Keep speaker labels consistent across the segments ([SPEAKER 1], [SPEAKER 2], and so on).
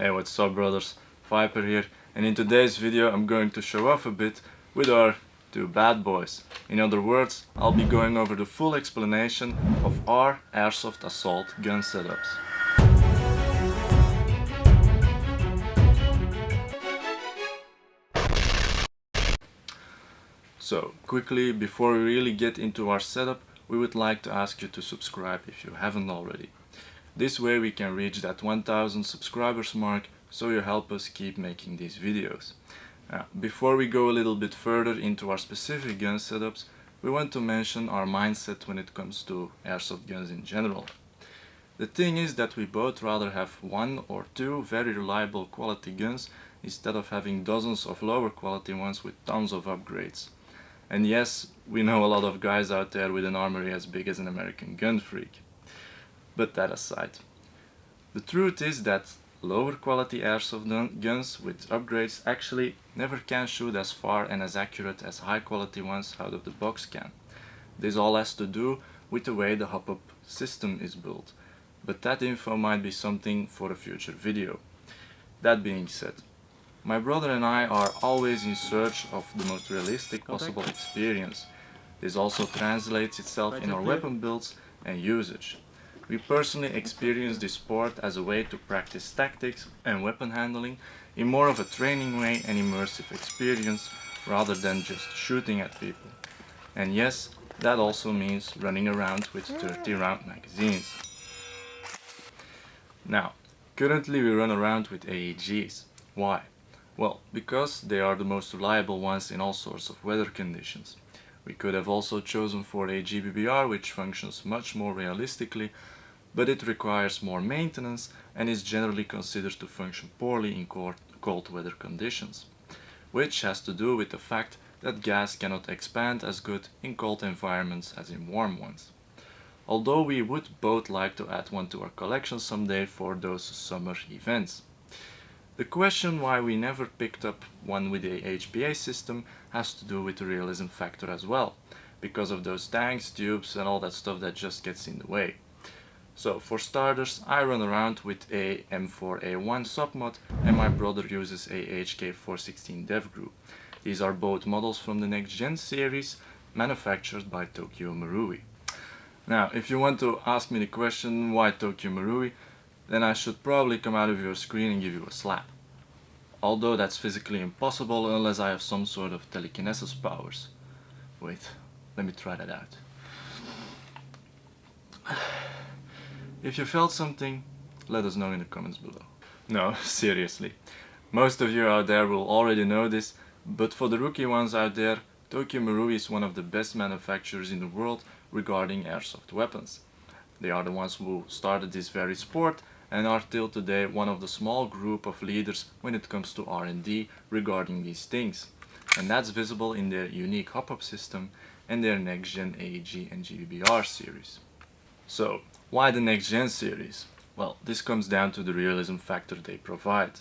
[SPEAKER 1] Hey, what's up brothers? Viper here, and in today's video I'm going to show off a bit with our two bad boys. In other words, I'll be going over the full explanation of our airsoft assault gun setups. So, quickly, before we really get into our setup, we would like to ask you to subscribe if you haven't already. This way we can reach that 1000 subscribers mark, so you help us keep making these videos. Now, before we go a little bit further into our specific gun setups, we want to mention our mindset when it comes to airsoft guns in general. The thing is that we both rather have one or two very reliable quality guns instead of having dozens of lower quality ones with tons of upgrades. And yes, we know a lot of guys out there with an armory as big as an American gun freak. But that aside, the truth is that lower quality airsoft guns with upgrades actually never can shoot as far and as accurate as high quality ones out of the box can. This all has to do with the way the hop-up system is built, but that info might be something for a future video. That being said, my brother and I are always in search of the most realistic possible experience. This also translates itself in our weapon builds and usage. We personally experience this sport as a way to practice tactics and weapon handling in more of a training way and immersive experience rather than just shooting at people. And yes, that also means running around with 30 round magazines. Now, currently we run around with AEGs. Why? Well, because they are the most reliable ones in all sorts of weather conditions. We could have also chosen for a GBBR, which functions much more realistically, but it requires more maintenance and is generally considered to function poorly in cold weather conditions, which has to do with the fact that gas cannot expand as good in cold environments as in warm ones. Although we would both like to add one to our collection someday for those summer events. The question why we never picked up one with a HPA system has to do with the realism factor as well, because of those tanks, tubes and all that stuff that just gets in the way. So for starters, I run around with a M4A1 SOPMOD and my brother uses a HK416 Devgru. These are both models from the next gen series, manufactured by Tokyo Marui. Now, if you want to ask me the question why Tokyo Marui, then I should probably come out of your screen and give you a slap. Although that's physically impossible unless I have some sort of telekinesis powers. Wait, let me try that out. If you felt something, let us know in the comments below. No, seriously. Most of you out there will already know this, but for the rookie ones out there, Tokyo Marui is one of the best manufacturers in the world regarding airsoft weapons. They are the ones who started this very sport and are till today one of the small group of leaders when it comes to R&D regarding these things. And that's visible in their unique hop-up system and their next-gen AEG and GBBR series. So, why the next-gen series? Well, this comes down to the realism factor they provide.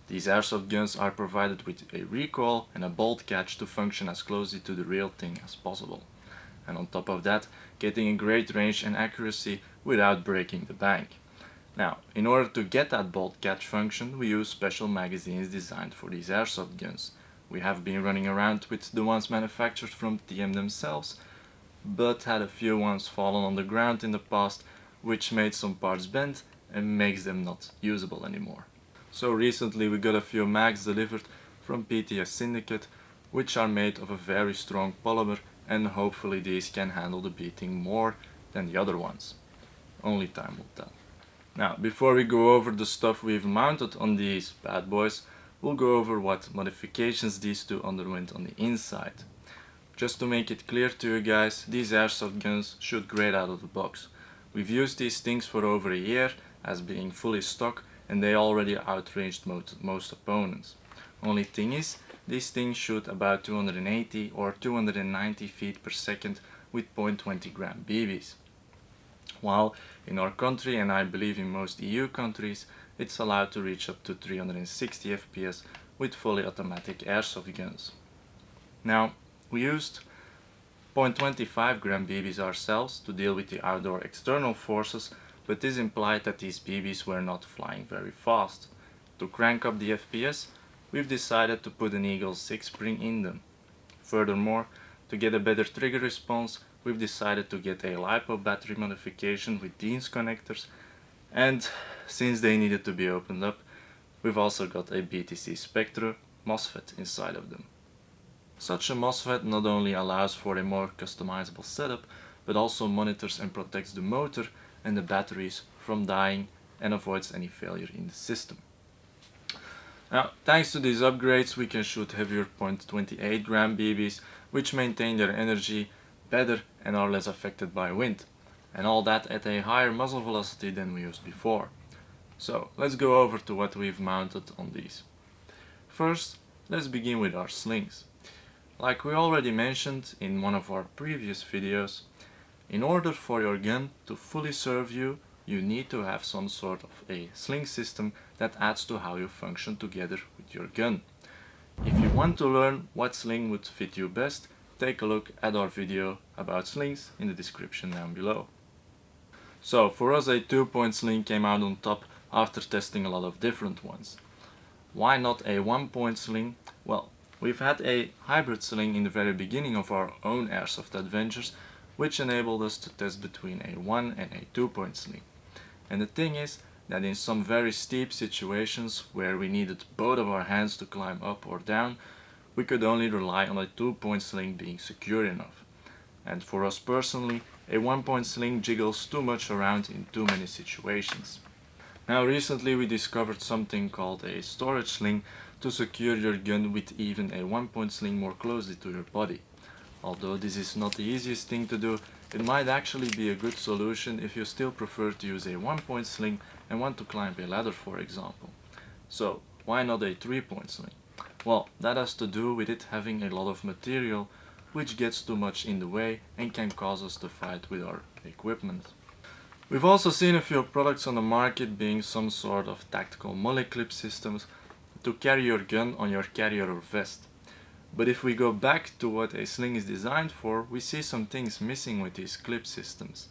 [SPEAKER 1] These airsoft guns are provided with a recoil and a bolt catch to function as closely to the real thing as possible. And on top of that, getting a great range and accuracy without breaking the bank. Now, in order to get that bolt catch function, we use special magazines designed for these airsoft guns. We have been running around with the ones manufactured from TM themselves, but had a few ones fallen on the ground in the past, which made some parts bent and makes them not usable anymore. So recently we got a few mags delivered from PTS Syndicate, which are made of a very strong polymer, and hopefully these can handle the beating more than the other ones. Only time will tell. Now, before we go over the stuff we've mounted on these bad boys, we'll go over what modifications these two underwent on the inside. Just to make it clear to you guys, these airsoft guns shoot great out of the box. We've used these things for over a year as being fully stock, and they already outranged most opponents. Only thing is, these things shoot about 280 or 290 feet per second with 0.20 gram BBs. While in our country, and I believe in most EU countries, it's allowed to reach up to 360 FPS with fully automatic airsoft guns. Now, we used 0.25 gram BBs ourselves to deal with the outdoor external forces, but this implied that these BBs were not flying very fast. To crank up the FPS, we've decided to put an Eagle 6 spring in them. Furthermore, to get a better trigger response, we've decided to get a LiPo battery modification with Dean's connectors, and since they needed to be opened up, we've also got a BTC Spectre MOSFET inside of them. Such a MOSFET not only allows for a more customizable setup, but also monitors and protects the motor and the batteries from dying and avoids any failure in the system. Now, thanks to these upgrades, we can shoot heavier .28 gram BBs, which maintain their energy better and are less affected by wind, and all that at a higher muzzle velocity than we used before. So, let's go over to what we've mounted on these. First, let's begin with our slings. Like we already mentioned in one of our previous videos, in order for your gun to fully serve you, you need to have some sort of a sling system that adds to how you function together with your gun. If you want to learn what sling would fit you best, take a look at our video about slings in the description down below. So for us, a 2-point sling came out on top after testing a lot of different ones. Why not a 1-point sling? Well, we've had a hybrid sling in the very beginning of our own airsoft adventures, which enabled us to test between a 1 and a 2-point sling. And the thing is that in some very steep situations where we needed both of our hands to climb up or down, we could only rely on a 2-point sling being secure enough. And for us personally, a 1-point sling jiggles too much around in too many situations. Now recently we discovered something called a storage sling to secure your gun with even a 1-point sling more closely to your body. Although this is not the easiest thing to do, it might actually be a good solution if you still prefer to use a 1-point sling and want to climb a ladder, for example. So, why not a 3-point sling? Well, that has to do with it having a lot of material which gets too much in the way and can cause us to fight with our equipment. We've also seen a few products on the market being some sort of tactical molly clip systems to carry your gun on your carrier or vest. But if we go back to what a sling is designed for, we see some things missing with these clip systems.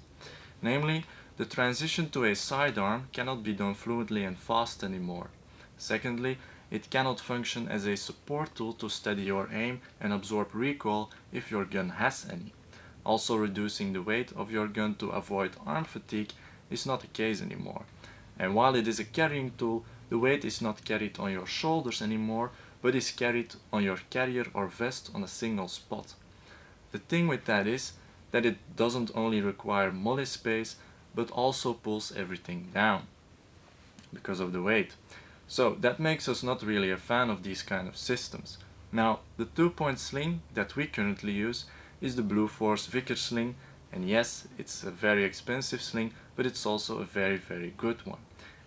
[SPEAKER 1] Namely, the transition to a sidearm cannot be done fluently and fast anymore. Secondly, it cannot function as a support tool to steady your aim and absorb recoil if your gun has any. Also, reducing the weight of your gun to avoid arm fatigue is not the case anymore. And while it is a carrying tool, the weight is not carried on your shoulders anymore, but is carried on your carrier or vest on a single spot. The thing with that is that it doesn't only require molly space, but also pulls everything down because of the weight. So that makes us not really a fan of these kind of systems. Now, the 2-point sling that we currently use is the Blue Force Vickers sling, and yes, it's a very expensive sling, but it's also a very good one.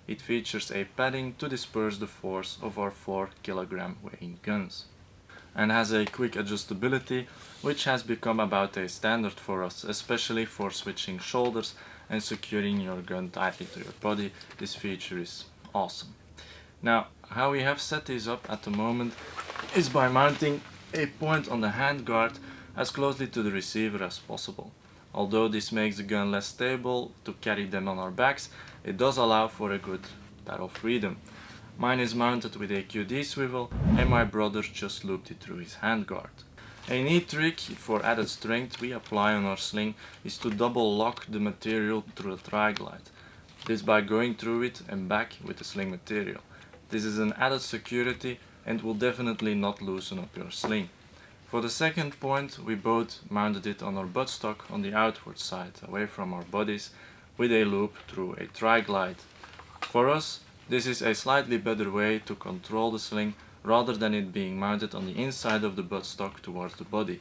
[SPEAKER 1] It features a padding to disperse the force of our 4 kg weighing guns, and has a quick adjustability, which has become about a standard for us, especially for switching shoulders and securing your gun tightly to your body. This feature is awesome. Now, how we have set these up at the moment is by mounting a point on the handguard as closely to the receiver as possible. Although this makes the gun less stable to carry them on our backs, it does allow for a good barrel freedom. Mine is mounted with a QD swivel and my brother just looped it through his handguard. A neat trick for added strength we apply on our sling is to double lock the material through a tri-glide. This by going through it and back with the sling material. This is an added security and will definitely not loosen up your sling. For the second point, we both mounted it on our buttstock on the outward side, away from our bodies, with a loop through a tri-glide. For us, this is a slightly better way to control the sling rather than it being mounted on the inside of the buttstock towards the body.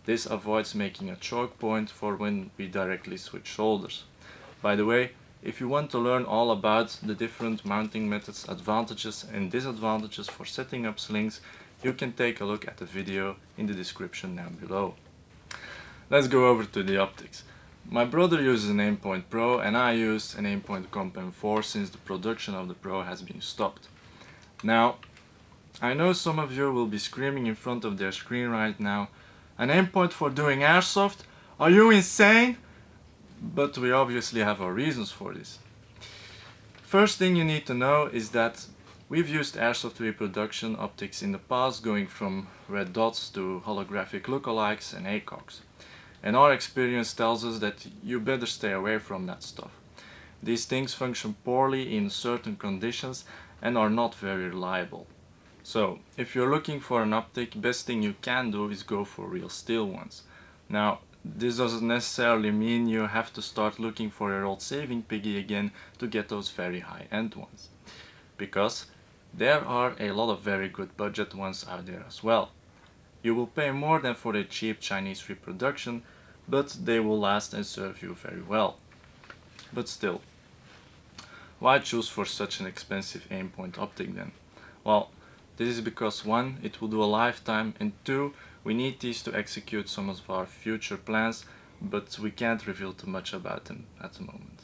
[SPEAKER 1] This avoids making a choke point for when we directly switch shoulders. By the way, if you want to learn all about the different mounting methods, advantages and disadvantages for setting up slings, you can take a look at the video in the description down below. Let's go over to the optics. My brother uses an Aimpoint Pro and I use an Aimpoint Comp M4 since the production of the Pro has been stopped. Now, I know some of you will be screaming in front of their screen right now, an Aimpoint for doing airsoft? Are you insane? But we obviously have our reasons for this. First thing you need to know is that We've used airsoft reproduction optics in the past, going from red dots to holographic lookalikes and ACOGs. And our experience tells us that you better stay away from that stuff. These things function poorly in certain conditions and are not very reliable. So, if you're looking for an optic, best thing you can do is go for real steel ones. Now, this doesn't necessarily mean you have to start looking for your old saving piggy again to get those very high-end ones. Because there are a lot of very good budget ones out there as well. You will pay more than for a cheap Chinese reproduction, but they will last and serve you very well. But still, why choose for such an expensive aimpoint optic then? Well, this is because 1, it will do a lifetime, and 2, we need these to execute some of our future plans, but we can't reveal too much about them at the moment.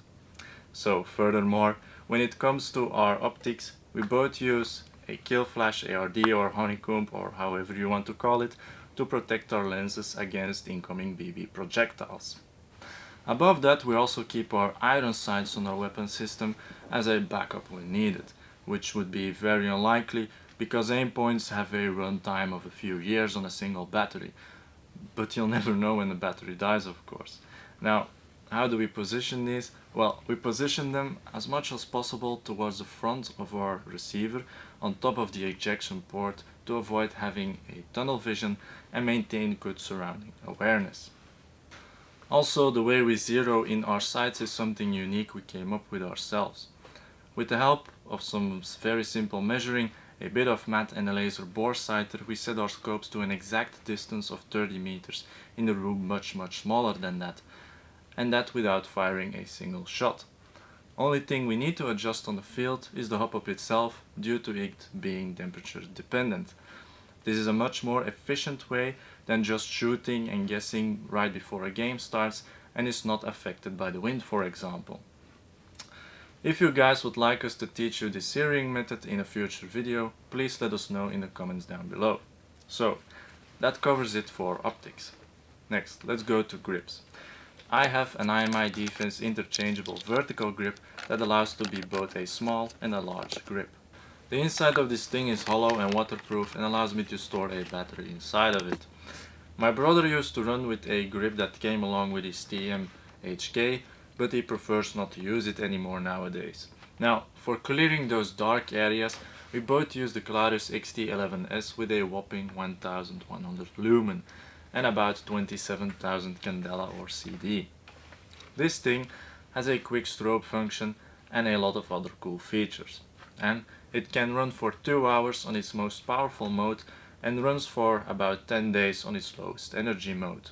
[SPEAKER 1] So furthermore, when it comes to our optics, we both use a kill flash ARD or honeycomb, or however you want to call it, to protect our lenses against incoming BB projectiles. Above that, we also keep our iron sights on our weapon system as a backup when needed, which would be very unlikely because aimpoints have a runtime of a few years on a single battery, but you'll never know when the battery dies, of course. Now, how do we position these? Well, we position them as much as possible towards the front of our receiver on top of the ejection port to avoid having a tunnel vision and maintain good surrounding awareness. Also, the way we zero in our sights is something unique we came up with ourselves. With the help of some very simple measuring, a bit of math and a laser bore sighter, we set our scopes to an exact distance of 30 meters in a room much smaller than that, and that without firing a single shot. Only thing we need to adjust on the field is the hop-up itself, due to it being temperature dependent. This is a much more efficient way than just shooting and guessing right before a game starts and is not affected by the wind, for example. If you guys would like us to teach you the zeroing method in a future video, please let us know in the comments down below. So, that covers it for optics. Next, let's go to grips. I have an IMI Defense interchangeable vertical grip that allows to be both a small and a large grip. The inside of this thing is hollow and waterproof and allows me to store a battery inside of it. My brother used to run with a grip that came along with his TM-HK, but he prefers not to use it anymore nowadays. Now, for clearing those dark areas, we both use the Clarus XT11S with a whopping 1100 lumen and about 27,000 candela or CD. This thing has a quick strobe function and a lot of other cool features. And it can run for 2 hours on its most powerful mode and runs for about 10 days on its lowest energy mode.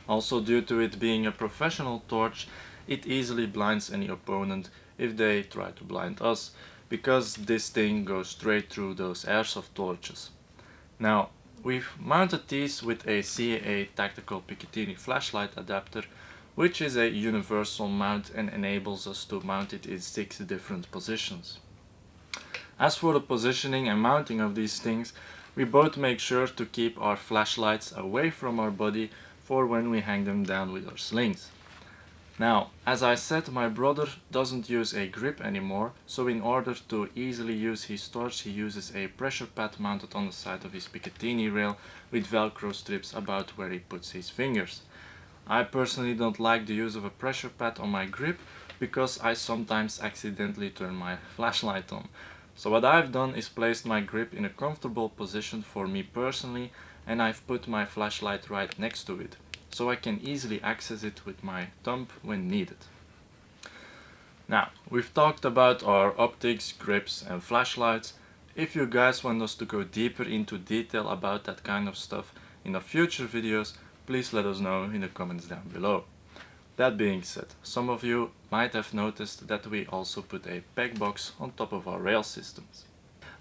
[SPEAKER 1] Also, due to it being a professional torch, it easily blinds any opponent if they try to blind us, because this thing goes straight through those airsoft torches. Now, we've mounted these with a CAA tactical Picatinny flashlight adapter, which is a universal mount and enables us to mount it in 6 different positions. As for the positioning and mounting of these things, we both make sure to keep our flashlights away from our body for when we hang them down with our slings. Now, as I said, my brother doesn't use a grip anymore, so in order to easily use his torch, he uses a pressure pad mounted on the side of his Picatinny rail with velcro strips about where he puts his fingers. I personally don't like the use of a pressure pad on my grip because I sometimes accidentally turn my flashlight on. So what I've done is placed my grip in a comfortable position for me personally, and I've put my flashlight right next to it, so I can easily access it with my thumb when needed. Now, we've talked about our optics, grips and flashlights. If you guys want us to go deeper into detail about that kind of stuff in the future videos, please let us know in the comments down below. That being said, some of you might have noticed that we also put a peg box on top of our rail systems.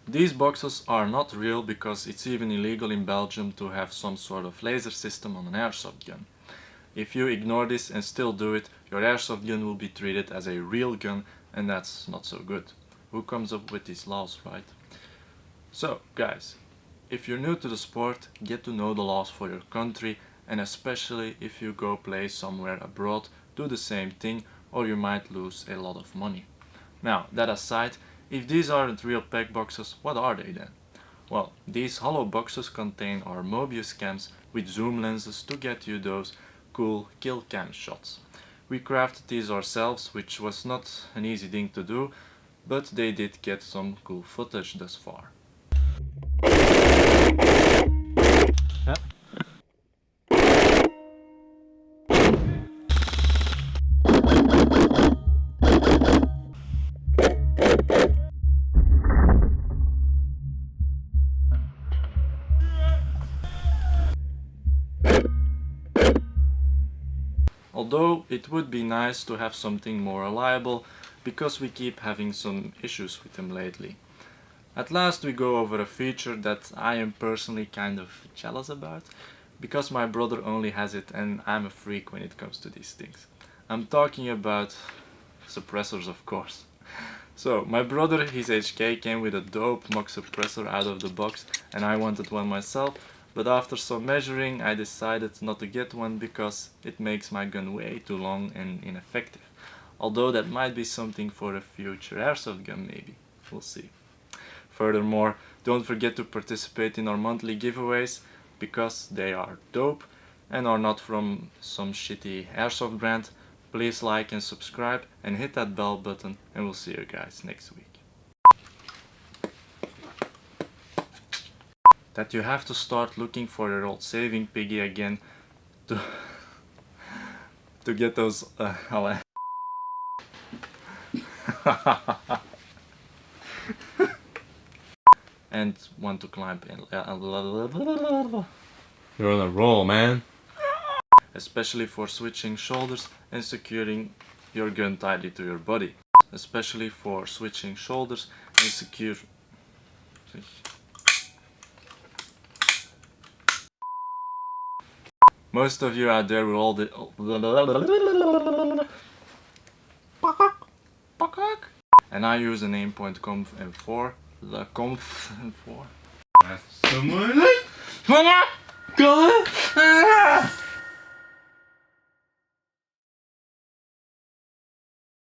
[SPEAKER 1] These boxes are not real because it's even illegal in Belgium to have some sort of laser system on an airsoft gun. If you ignore this and still do it, your airsoft gun will be treated as a real gun, and that's not so good. Who comes up with these laws, right? So guys, if you're new to the sport, get to know the laws for your country, and especially if you go play somewhere abroad, do the same thing or you might lose a lot of money. Now, that aside, If these aren't real pack boxes, what are they then? Well, these hollow boxes contain our Mobius cams with zoom lenses to get you those cool kill cam shots. We crafted these ourselves, which was not an easy thing to do, but they did get some cool footage thus far.
[SPEAKER 2] Ja.
[SPEAKER 1] Although it would be nice to have something more reliable, because we keep having some issues with them lately. At last we go over a feature that I am personally kind of jealous about, because my brother only has it and I'm a freak when it comes to these things. I'm talking about suppressors, of course. So, my brother, his HK came with a dope mock suppressor out of the box and I wanted one myself, but after some measuring I decided not to get one because it makes my gun way too long and ineffective. Although that might be something for a future airsoft gun maybe, we'll see. Furthermore, don't forget to participate in our monthly giveaways because they are dope and are not from some shitty airsoft brand. Please like and subscribe and hit that bell button and we'll see you guys next week. That you have to start looking for your old saving piggy again to get those and want to climb
[SPEAKER 2] You're on a roll, man.
[SPEAKER 1] especially for switching shoulders and securing your gun tightly to your body. Especially for switching shoulders and secure... Most of you out there will all the... And I use an aimpoint conf M4. The conf M4.
[SPEAKER 2] Someone like...